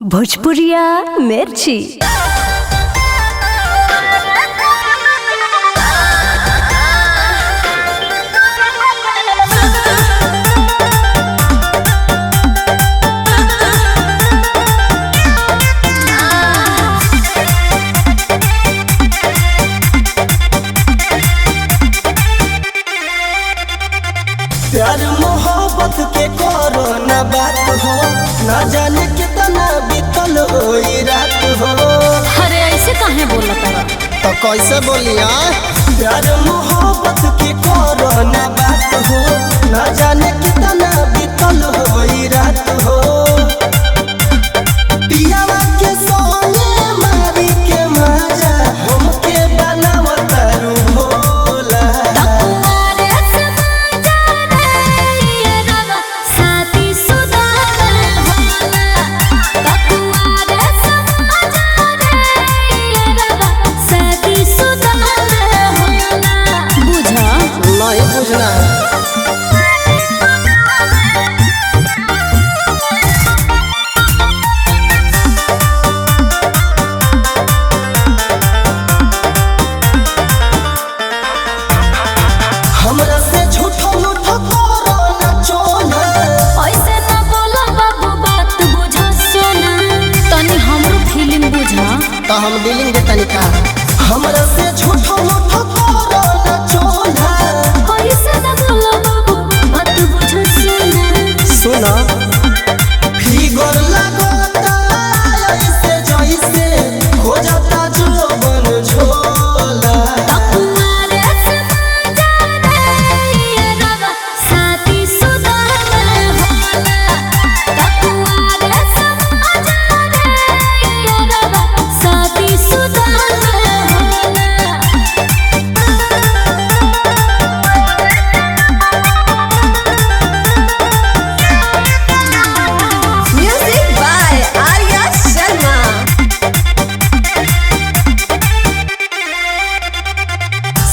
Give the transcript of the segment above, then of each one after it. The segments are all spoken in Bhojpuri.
भोजपुरिया मिर्ची। प्यार मोहब्बत के करो न बात हो, न जाने कितना बीतल होई रात हो। अरे ऐसे काहे बोला तारा? तो कैसे बोलिया? प्यार मोहब्बत के करो न बात हो, न जाने कितना बीतल होई रात हो। पियावा के सोने मारी के मजा हमके बनावत रू भोला। नहीं बुझना हमरा से झूठो मूठो करो न चोना। ऐसे ना बोला बाबू, बात बुझा सोना। तनी हमरो फीलिंग बुझा। तो हम डीलिंग दे तनिका। हमरा से झूठो मूठो करो न चोना। ऐसे ना बोला बाबू, बात बुझा सोना। सुना फिगर लगता ऐसे जैसे हो जाता जोबन झोला। तकुआरे समाजा रे रवा साथी सुदामा होला। तकुआरे समाजा रे रवा साथी सुदामा होला। Music by Arya Sharma.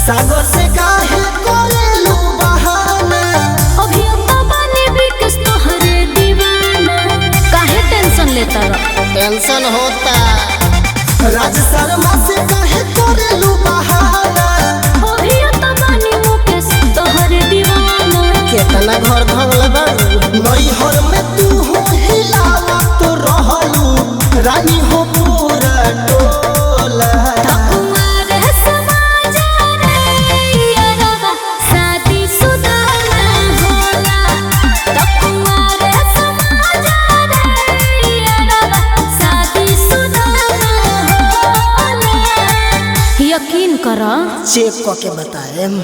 सागर से काहे करेलू बहाना। अभी तो बने बिकस तोहरे दीवाना। काहे टेंशन लेता रह? टेंशन होता राज शर्मा से काहे करेलू बहाना। अभी तो बने मुकेश तोहरे दीवाना। केतना घर भंगल बारू नैहर में तू हो हिलावा तो रहलू रानी हो पूरा टोला। तकुआरे समाजा रे रवा साथी सुदामा होला। तकुआरे समाजा रे रवा साथी सुदामा होला। यकीन कर। चेक करके बताएम।